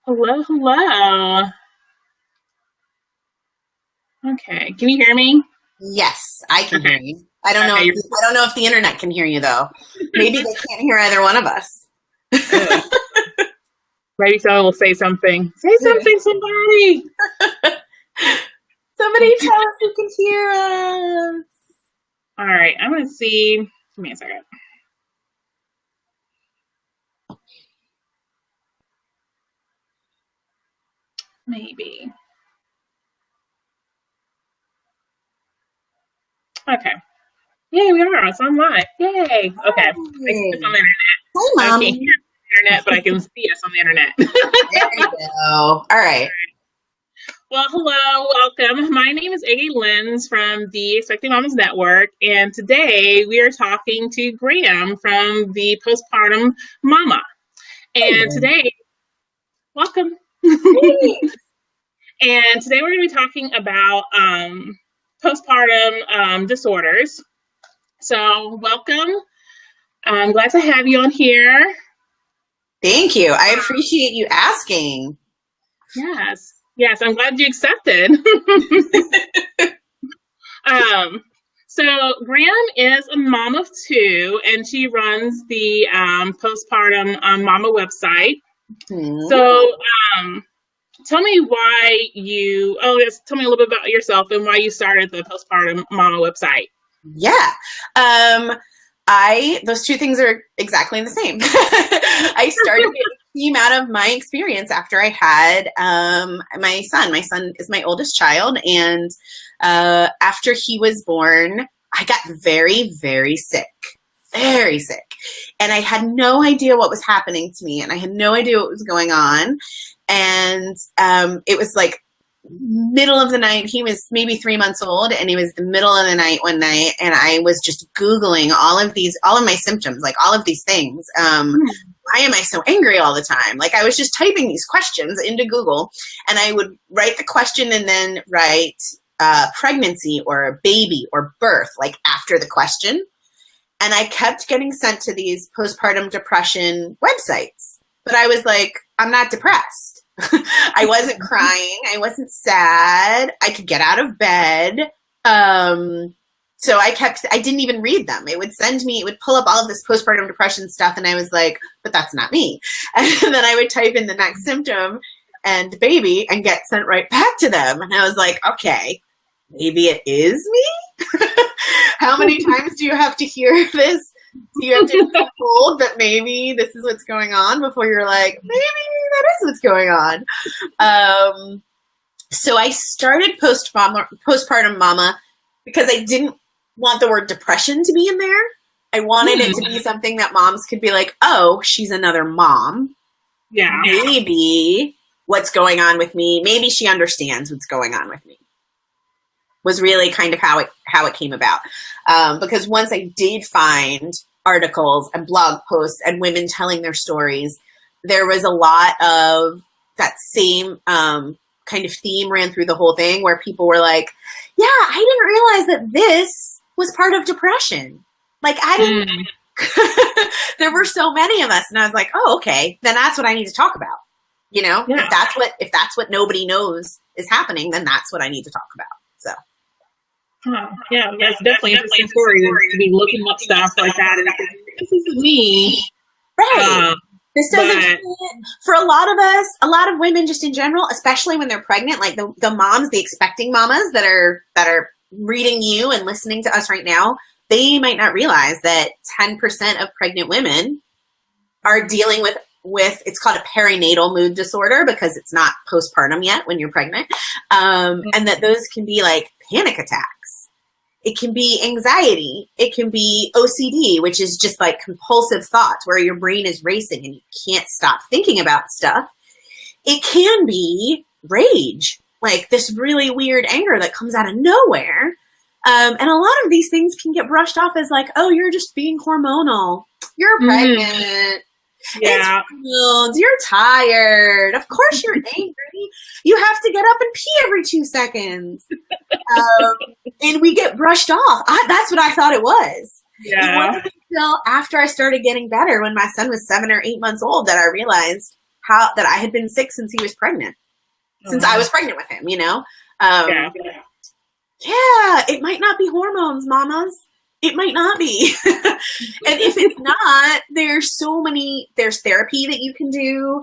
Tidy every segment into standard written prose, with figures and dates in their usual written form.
Hello, hello. Okay, can you hear me? Yes, I can hear Okay, you. I don't know okay. if I don't know if the internet can hear you though. Maybe they can't hear either one of us. Ugh. Maybe someone will say something. Say something, somebody. Somebody tell us you can hear us. All right, I'm gonna see. Give me a second. Maybe. Okay. Yay, we are. It's on live. Yay. Okay. I see us on Hey, the internet. hey, I can't hear mommy. the internet, but I can see us on the internet. There you go. All right. Well, hello, welcome. My name is Iggy Lenz from the Expecting Mamas Network, and today we are talking to Graeme from the Postpartum Mama. Hey, And Lynn. today, welcome. Hey. And today we're going to be talking about postpartum disorders. So, welcome. I'm glad to have you on here. Thank you. I appreciate you asking. Yes, yes, I'm glad you accepted. um, so, Graeme is a mom of two, and she runs the postpartum mama website. Hmm. So, um, tell me why you, oh, yes, tell me a little bit about yourself and why you started the postpartum mama website. Yeah. Um, those two things are exactly the same. I started it came out of my experience after I had my son. My son is my oldest child, and after he was born, I got very, very sick. Very sick. And I had no idea what was happening to me, and I had no idea what was going on. And it was like middle of the night. He was maybe 3 months old, and it was the middle of the night one night, and I was just Googling all of my symptoms, like all of these things. Why am I so angry all the time? Like, I was just typing these questions into Google, and I would write the question and then write pregnancy or baby or birth, like after the question. And I kept getting sent to these postpartum depression websites. But I was like, I'm not depressed. I wasn't crying. I wasn't sad. I could get out of bed. So I didn't even read them. It would pull up all of this postpartum depression stuff. And I was like, but that's not me. And then I would type in the next symptom and baby and get sent right back to them. And I was like, okay, maybe it is me. How many times do you have to hear this? Do you have to be told that maybe this is what's going on before you're like, maybe that is what's going on? So I started postpartum mama because I didn't want the word depression to be in there. I wanted it to be something that moms could be like, oh, she's another mom. Yeah. Maybe what's going on with me, maybe she understands what's going on with me. Was really kind of how it came about. Because once I did find articles and blog posts and women telling their stories, there was a lot of that same kind of theme ran through the whole thing where people were like, yeah, I didn't realize that this was part of depression. Like, I didn't, there were so many of us. And I was like, oh, okay, then that's what I need to talk about. You know, Yeah. if that's what nobody knows is happening, then that's what I need to talk about. So. Huh. Yeah, that's definitely an interesting story to be looking up stuff like that. And this isn't me. Right. This doesn't But, for a lot of us, a lot of women just in general, especially when they're pregnant, like the moms, the expecting mamas that are reading you and listening to us right now, they might not realize that 10% of pregnant women are dealing with it's called a perinatal mood disorder because it's not postpartum yet when you're pregnant. And that those can be like panic attacks. It can be anxiety. It can be OCD, which is just like compulsive thoughts where your brain is racing and you can't stop thinking about stuff. It can be rage, like this really weird anger that comes out of nowhere. And a lot of these things can get brushed off as like, oh, you're just being hormonal. You're pregnant. yeah. You're tired. Of course you're angry. You have to get up and pee every 2 seconds. And we get brushed off. That's what I thought it was. Yeah. It wasn't until after I started getting better when my son was 7 or 8 months old that I realized, that I had been sick since he was pregnant, since I was pregnant with him, Yeah. Yeah, it might not be hormones, mamas. It might not be. And if it's not, there's therapy that you can do.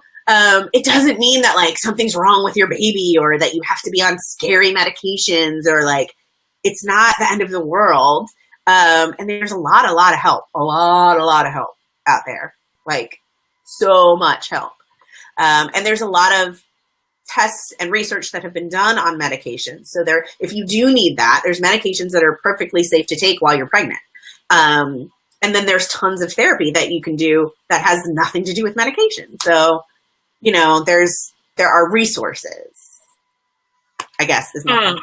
It doesn't mean that like something's wrong with your baby or that you have to be on scary medications or like, it's not the end of the world. And there's a lot of help, a lot of help out there, like so much help. And there's a lot of tests and research that have been done on medications. So if you do need that, there's medications that are perfectly safe to take while you're pregnant. And then there's tons of therapy that you can do that has nothing to do with medication. So, there are resources, I guess is my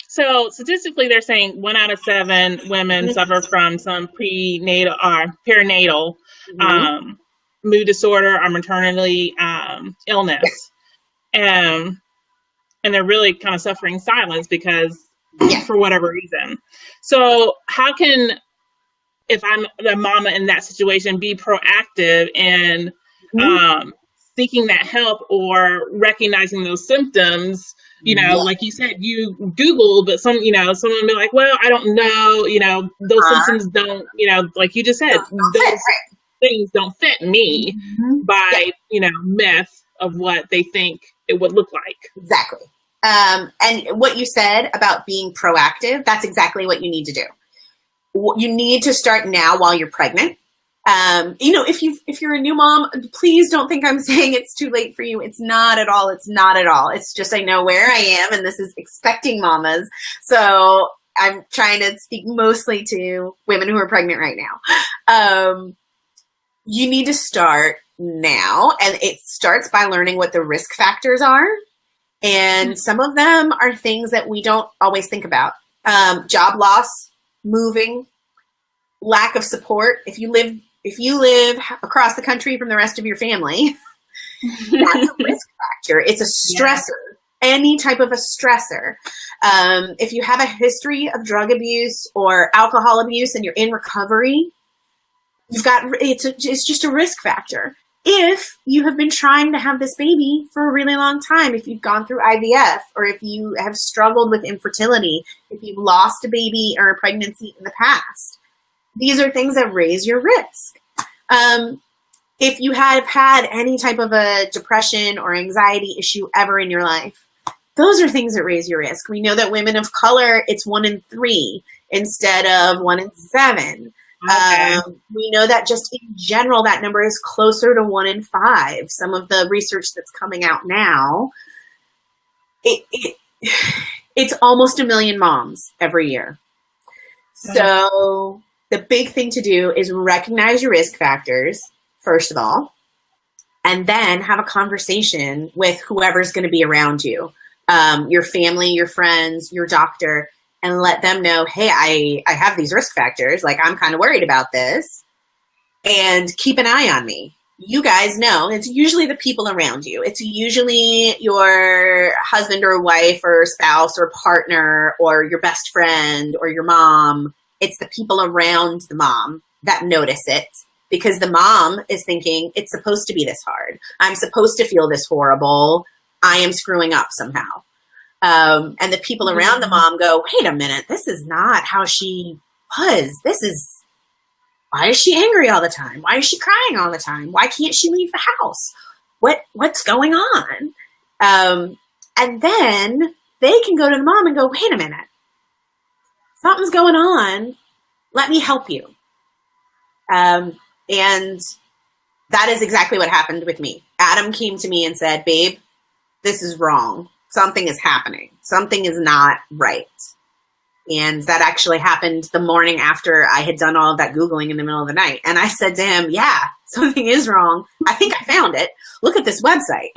So statistically, they're saying 1 out of 7 women suffer from some prenatal or perinatal mood disorder or maternity illness. And they're really kind of suffering silence because for whatever reason. So how can, if I'm the mama in that situation, be proactive in seeking that help or recognizing those symptoms? Like you said, you Google, but someone will be like, well, I don't know, those symptoms don't, like you just said, those things don't fit me by, myth of what they think it would look like. Exactly. And what you said about being proactive, that's exactly what you need to do. You need to start now while you're pregnant. If you're a new mom, please don't think I'm saying it's too late for you. It's not at all. It's not at all. It's just, I know where I am, and this is expecting mamas. So I'm trying to speak mostly to women who are pregnant right now. You need to start now, and it starts by learning what the risk factors are. And some of them are things that we don't always think about. Job loss, moving, lack of support. If you live across the country from the rest of your family, that's a risk factor. It's a stressor, any type of a stressor. If you have a history of drug abuse or alcohol abuse and you're in recovery, it's just a risk factor. If you have been trying to have this baby for a really long time, if you've gone through IVF, or if you have struggled with infertility, if you've lost a baby or a pregnancy in the past, these are things that raise your risk. If you have had any type of a depression or anxiety issue ever in your life, those are things that raise your risk. We know that women of color, it's 1 in 3 instead of 1 in 7. Okay. We know that just in general, that number is closer to 1 in 5. Some of the research that's coming out now, it's almost 1 million moms every year. So the big thing to do is recognize your risk factors, first of all, and then have a conversation with whoever's going to be around you, your family, your friends, your doctor, and let them know, hey, I have these risk factors. Like, I'm kind of worried about this, and keep an eye on me. You guys know it's usually the people around you. It's usually your husband or wife or spouse or partner or your best friend or your mom. It's the people around the mom that notice it, because the mom is thinking, it's supposed to be this hard. I'm supposed to feel this horrible. I am screwing up somehow. And the people around the mom go, wait a minute, this is not how she was. Why is she angry all the time? Why is she crying all the time? Why can't she leave the house? What's going on? And then they can go to the mom and go, wait a minute, something's going on. Let me help you. And that is exactly what happened with me. Adam came to me and said, babe, this is wrong. Something is happening. Something is not right. And that actually happened the morning after I had done all of that Googling in the middle of the night. And I said to him, yeah, something is wrong. I think I found it. Look at this website.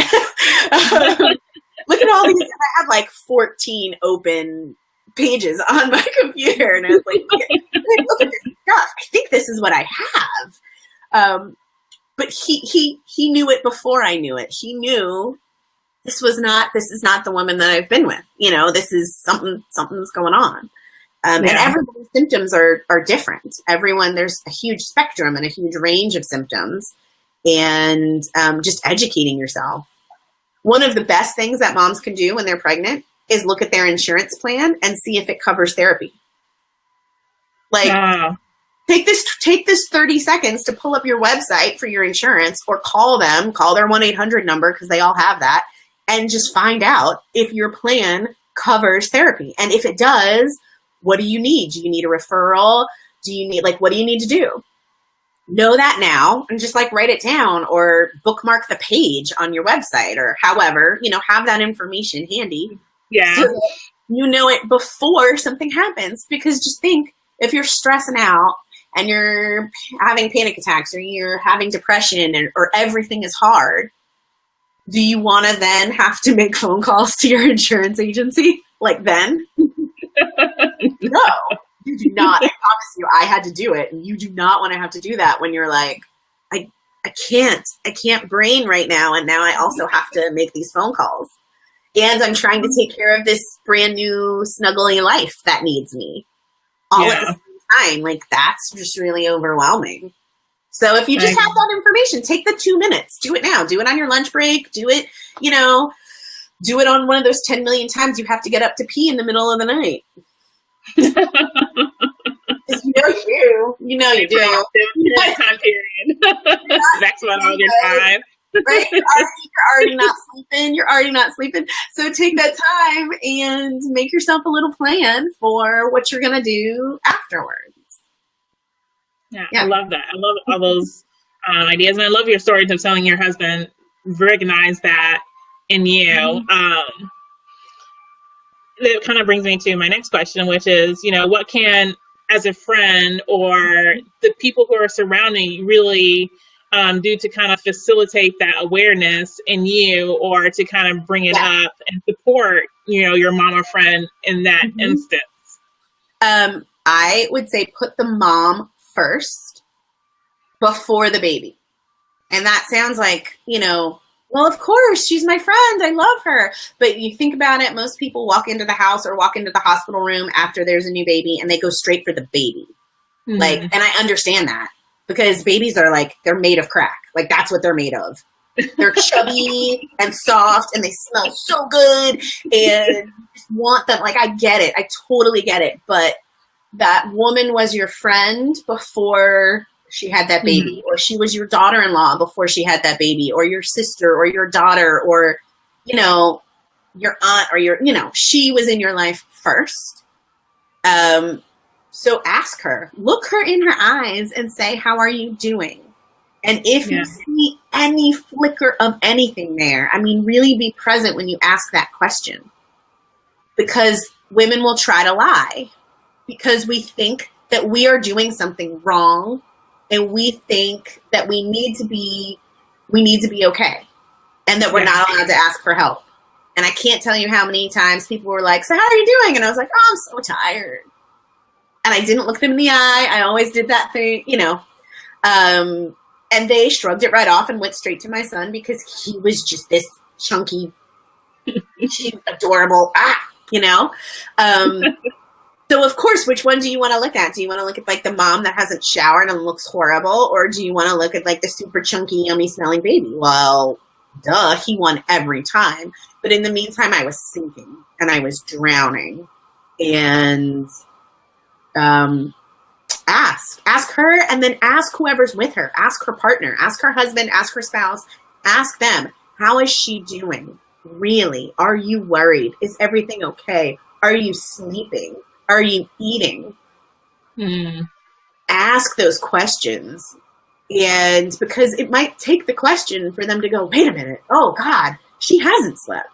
Look at all these. I have like 14 open pages on my computer. And I was like, look at this stuff. I think this is what I have. But he knew it before I knew it. He knew this is not the woman that I've been with. This is something's going on. And everyone's symptoms are different. There's a huge spectrum and a huge range of symptoms, and just educating yourself. One of the best things that moms can do when they're pregnant is look at their insurance plan and see if it covers therapy. Like, take this 30 seconds to pull up your website for your insurance, or call their 1-800 number, because they all have that, and just find out if your plan covers therapy. And if it does, what do you need? Do you need a referral? What do you need to do? Know that now, and just write it down or bookmark the page on your website, or however, have that information handy. Yeah. So that you know it before something happens. Because just think, if you're stressing out and you're having panic attacks, or you're having depression, or everything is hard, do you want to then have to make phone calls to your insurance agency? Then? No, you do not. I promise you, I had to do it. And you do not want to have to do that when you're like, I can't brain right now. And now I also have to make these phone calls. And I'm trying to take care of this brand new snuggly life that needs me all at the same time. That's just really overwhelming. So if you just have that information, take the 2 minutes, do it now, do it on your lunch break, do it, do it on one of those 10 million times you have to get up to pee in the middle of the night. You know you do. Time period. That's what all your time. Right? You're already not sleeping. So take that time and make yourself a little plan for what you're going to do afterwards. Yeah, I love that. I love all those ideas. And I love your story of telling your husband recognize that in you. Mm-hmm. That kind of brings me to my next question, which is, what can, as a friend or the people who are surrounding you, really do to kind of facilitate that awareness in you, or to kind of bring it up and support, your mama friend in that instance? I would say put the mom first before the baby. And that sounds like, well, of course, she's my friend, I love her. But you think about it, most people walk into the house or walk into the hospital room after there's a new baby, and they go straight for the baby. And I understand that, because babies are they're made of crack. That's what they're made of. They're chubby and soft, and they smell so good, and just want them. I get it. I totally get it. But that woman was your friend before she had that baby, or she was your daughter-in-law before she had that baby, or your sister, or your daughter, or, your aunt, or she was in your life first. So ask her, look her in her eyes and say, how are you doing? And if you see any flicker of anything there, really be present when you ask that question, because women will try to lie, because we think that we are doing something wrong. And we think that we need to be okay, and that we're not allowed to ask for help. And I can't tell you how many times people were like, so how are you doing? And I was like, oh, I'm so tired. And I didn't look them in the eye. I always did that thing, and they shrugged it right off and went straight to my son, because he was just this chunky, adorable, So of course, which one do you want to look at? Do you want to look at the mom that hasn't showered and looks horrible? Or do you want to look at the super chunky, yummy smelling baby? Well, duh, he won every time. But in the meantime, I was sinking and I was drowning. And ask her, and then ask whoever's with her. Ask her partner, ask her husband, ask her spouse, ask them, how is she doing? Really? Are you worried? Is everything okay? Are you sleeping? Are you eating? Ask those questions. And because it might take the question for them to go, wait a minute, oh God, she hasn't slept.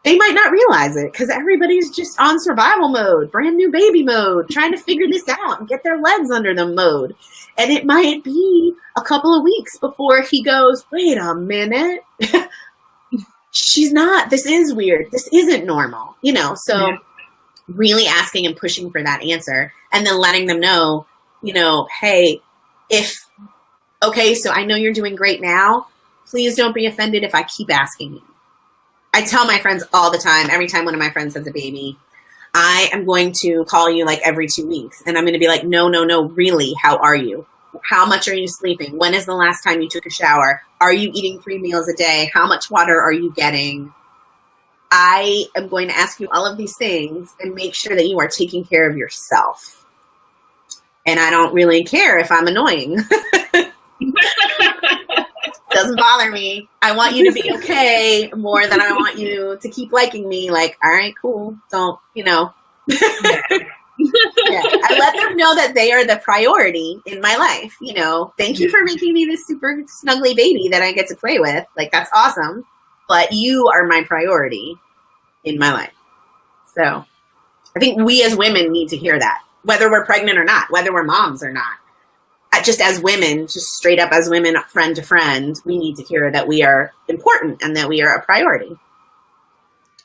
They might not realize it, because everybody's just on survival mode, brand new baby mode, trying to figure this out and get their legs under them mode. And it might be a couple of weeks before he goes, wait a minute, she's not, this is weird. This isn't normal, so really asking and pushing for that answer, and then letting them know, hey, so I know you're doing great now. Please don't be offended if I keep asking you. I tell my friends all the time, every time one of my friends has a baby, I am going to call you like every 2 weeks, and I'm going to be like, no, really, how are you? How much are you sleeping? When is the last time you took a shower? Are you eating 3 meals a day? How much water are you getting? I am going to ask you all of these things and make sure that you are taking care of yourself. And I don't really care if I'm annoying. Doesn't bother me. I want you to be okay more than I want you to keep liking me. Like, all right, cool. Don't, Yeah. I let them know that they are the priority in my life. Thank you for making me this super snuggly baby that I get to play with. Like, that's awesome. But you are my priority in my life. So I think we as women need to hear that, whether we're pregnant or not, whether we're moms or not. Just as women, just straight up as women, friend to friend, we need to hear that we are important and that we are a priority.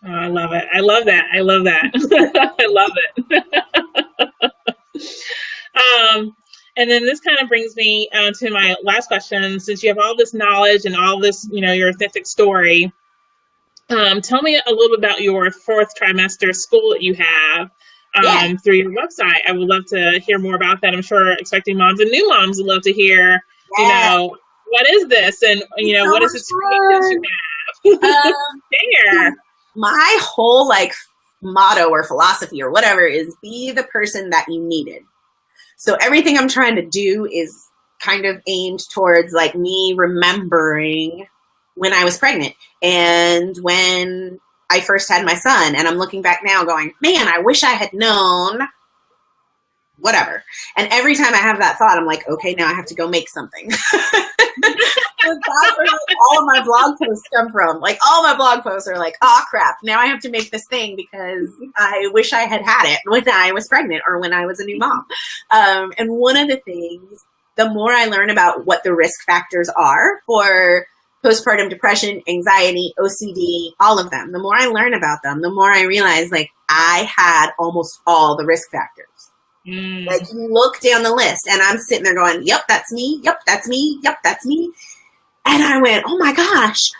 Oh, I love it. I love that. I love it. And then this kind of brings me to my last question. Since you have all this knowledge and all this, your authentic story, tell me a little bit about your 4th trimester school that you have through your website. I would love to hear more about that. I'm sure expecting moms and new moms would love to hear, what is this? And, what is this experience you have? Share. My whole motto or philosophy or whatever is be the person that you needed. So everything I'm trying to do is kind of aimed towards me remembering when I was pregnant and when I first had my son, and I'm looking back now going, man, I wish I had known whatever. And every time I have that thought, I'm like, okay, now I have to go make something. That's where all of my blog posts come from. All my blog posts are oh crap, now I have to make this thing because I wish I had it when I was pregnant or when I was a new mom. And one of the things, the more I learn about what the risk factors are for postpartum depression, anxiety, OCD, all of them, the more I learn about them, the more I realize I had almost all the risk factors. You look down the list and I'm sitting there going, yep, that's me. Yep, that's me. Yep, that's me. And I went, oh my gosh,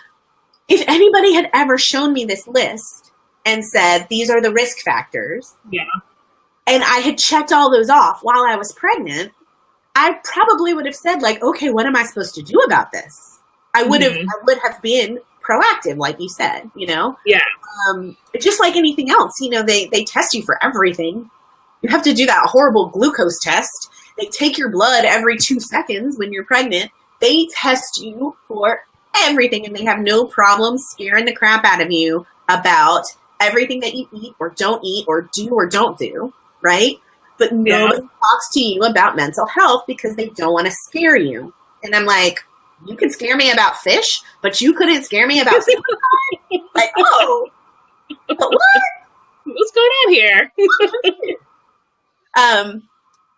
if anybody had ever shown me this list and said, these are the risk factors. Yeah. And I had checked all those off while I was pregnant, I probably would have said okay, what am I supposed to do about this? I would have been proactive, like you said, Yeah. Just like anything else, they test you for everything. You have to do that horrible glucose test. They take your blood every 2 seconds when you're pregnant. They test you for everything, and they have no problem scaring the crap out of you about everything that you eat or don't eat or do or don't do, right? But nobody talks to you about mental health because they don't want to scare you. And I'm like, you can scare me about fish, but you couldn't scare me about suicide? Oh, but what? What's going on here?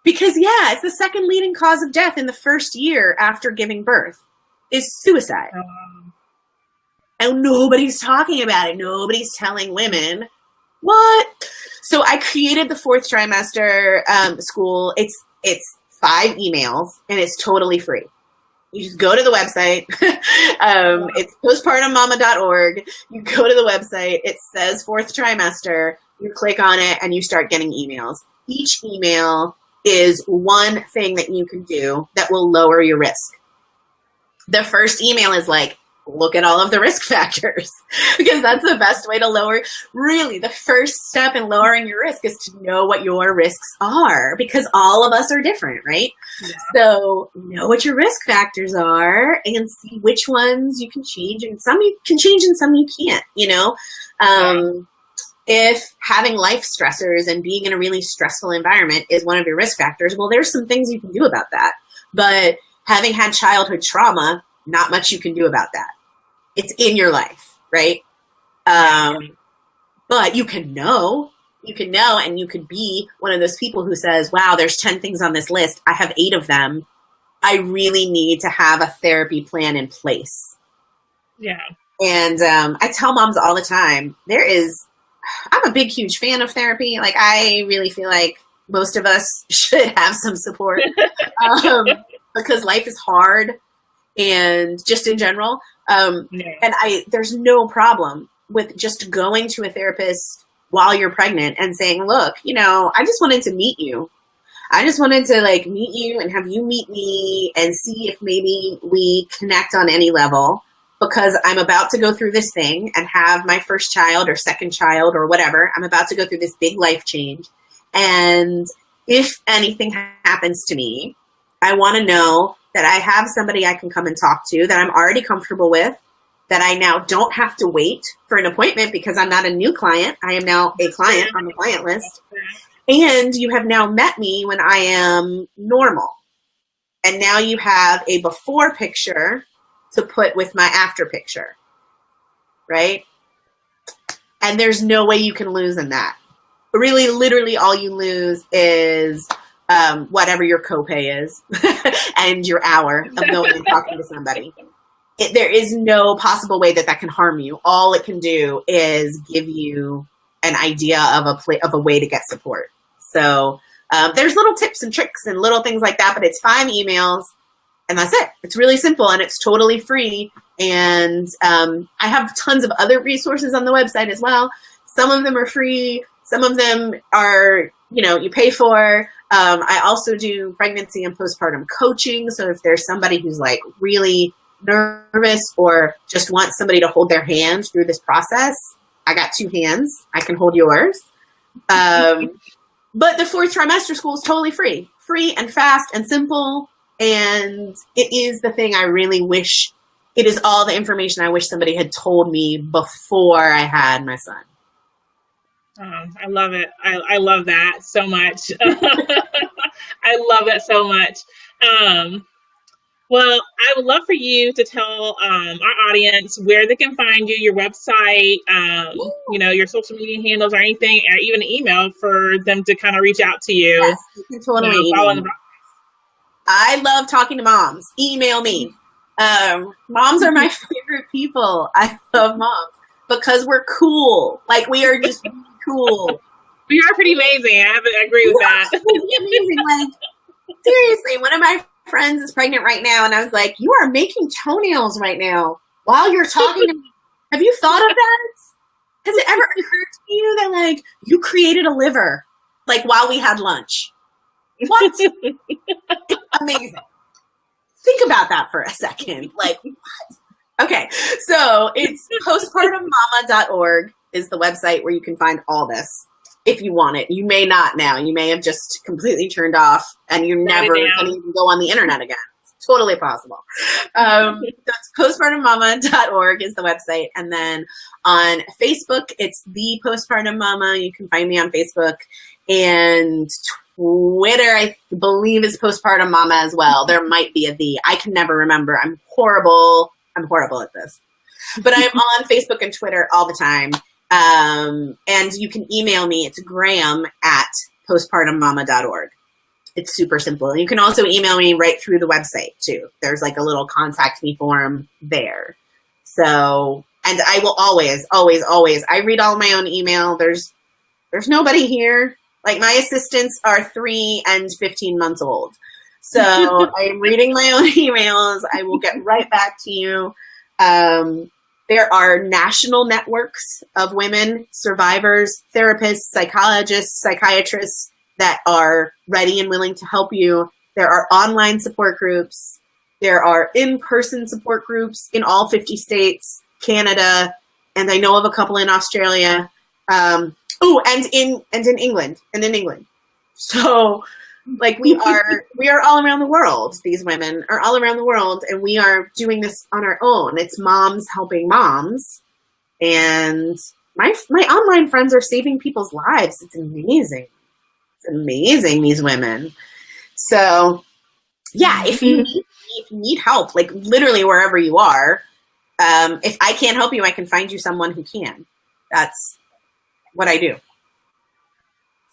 Because it's the second leading cause of death in the first year after giving birth is suicide. And nobody's talking about it. Nobody's telling women what. So I created the 4th trimester school. It's 5 emails and it's totally free. You just go to the website. It's postpartummama.org. You go to the website. It says 4th trimester. You click on it and you start getting emails. Each email is one thing that you can do that will lower your risk. The first email is look at all of the risk factors because that's the best way to lower. Really, the first step in lowering your risk is to know what your risks are because all of us are different, right? Yeah. So know what your risk factors are and see which ones you can change, and some you can change and some you can't, If having life stressors and being in a really stressful environment is one of your risk factors, well, there's some things you can do about that. But having had childhood trauma, not much you can do about that. It's in your life, right? But you can know, and you could be one of those people who says, wow, there's 10 things on this list. I have 8 of them. I really need to have a therapy plan in place. Yeah. And I tell moms all the time, I'm a big, huge fan of therapy. I really feel like most of us should have some support because life is hard and just in general. And there's no problem with just going to a therapist while you're pregnant and saying, look, you know, I just wanted to meet you. I just wanted to like meet you and have you meet me and see if maybe we connect on any level, because I'm about to go through this thing and have my first child or second child or whatever. I'm about to go through this big life change. And if anything happens to me, I want to know that I have somebody I can come and talk to that I'm already comfortable with, that I now don't have to wait for an appointment because I'm not a new client. I am now a client on the client list. And you have now met me when I am normal. And now you have a before picture to put with my after picture, right? And there's no way you can lose in that. Really, literally all you lose is whatever your copay is and your hour of going and talking to somebody. There is no possible way that can harm you. All it can do is give you an idea of a way to get support. So there's little tips and tricks and little things like that, but it's 5 emails and that's it. It's really simple and it's totally free. And I have tons of other resources on the website as well. Some of them are free. Some of them are, you know, you pay for. I also do pregnancy and postpartum coaching. So if there's somebody who's like really nervous or just wants somebody to hold their hand through this process, I got 2 hands. I can hold yours. But the 4th trimester school is totally free and fast and simple. And it is the thing I really wish, it is all the information I wish somebody had told me before I had my son. I love it. I love that so much. I love that so much. Well, I would love for you to tell our audience where they can find you, your website, you know, your social media handles or anything, or even an email for them to kind of reach out to you. Yes, you can totally email me. I love talking to moms. Email me. Moms are my favorite people. I love moms because we're cool. Like, we are just really cool. We are pretty amazing. I agree with that. Amazing. Like, seriously, one of my friends is pregnant right now, and I was like, you are making toenails right now while you're talking to me. Have you thought of that? Has it ever occurred to you that, like, you created a liver, like, while we had lunch? What? Amazing. Think about that for a second. Like, what? Okay, so it's postpartummama.org is the website where you can find all this. If you want it. You may not now. You may have just completely turned off and you're never going to even go on the internet again. It's totally possible. That's postpartummama.org is the website. And then on Facebook, it's the Postpartum Mama. You can find me on Facebook. And Twitter, I believe, is Postpartum Mama as well. There might be a the. I can never remember. I'm horrible at this. But I'm on Facebook and Twitter all the time. And you can email me. It's Graeme at postpartummama.org. It's super simple. You can also email me right through the website too. There's like a little contact me form there. So, and I will always, I read all my own email. There's nobody here. Like, my assistants are 3 and 15 months old. So I'm reading my own emails. I will get right back to you. There are national networks of women, survivors, therapists, psychologists, psychiatrists that are ready and willing to help you. There are online support groups. There are in-person support groups in all 50 states, Canada, and I know of a couple in Australia. And in England. So, like, we are all around the world. These women are all around the world, and we are doing this on our own. It's moms helping moms, and my online friends are saving people's lives. It's amazing. It's amazing, these women. So, yeah, if you need help, like, literally wherever you are, if I can't help you, I can find you someone who can. That's what I do.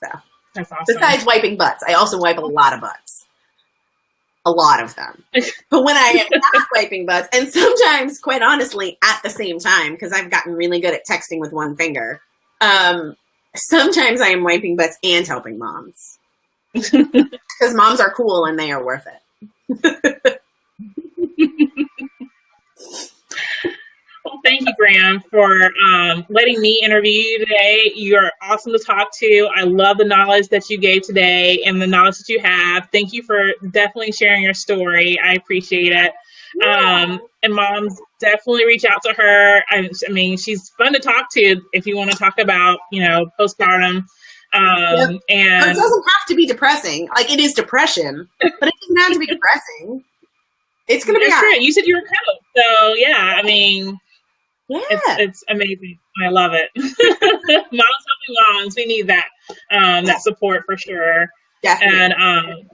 So. That's awesome. Besides wiping butts, I also wipe a lot of butts. A lot of them. But when I am not wiping butts, and sometimes, quite honestly, at the same time, because I've gotten really good at texting with one finger, sometimes I am wiping butts and helping moms. Because moms are cool and they are worth it. Well, thank you, Graeme, for letting me interview you today. You're awesome to talk to. I love the knowledge that you gave today and the knowledge that you have. Thank you for definitely sharing your story. I appreciate it. And moms, definitely reach out to her. I mean, she's fun to talk to if you want to talk about, postpartum. Yep. And it doesn't have to be depressing. Like, it is depression, but it doesn't have to be depressing. It's going to be that's right. You said you were a coach. So, yeah, I mean, it's amazing. I love it. Moms helping moms. We need that, that support for sure. Definitely. And,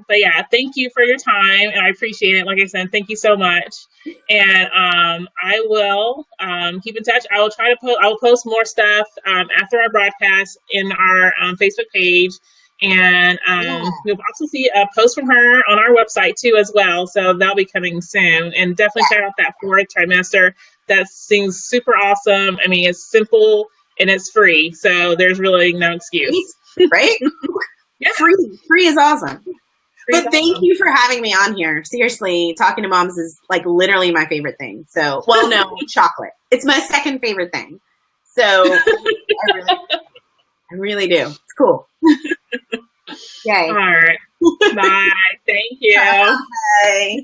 but yeah, thank you for your time, and I appreciate it. Like I said, thank you so much. And I will keep in touch. I will try to I will post more stuff after our broadcast in our Facebook page, and you'll also see a post from her on our website too as well. So that'll be coming soon. And definitely check out that 4th trimester. That seems super awesome. I mean, it's simple and it's free, so there's really no excuse, right? Yeah. Free is awesome. But thank you for having me on here. Seriously, talking to moms is like literally my favorite thing. So, well, no, chocolate. It's my second favorite thing. So, I really do. It's cool. Yay. All right. Bye. Thank you. Bye.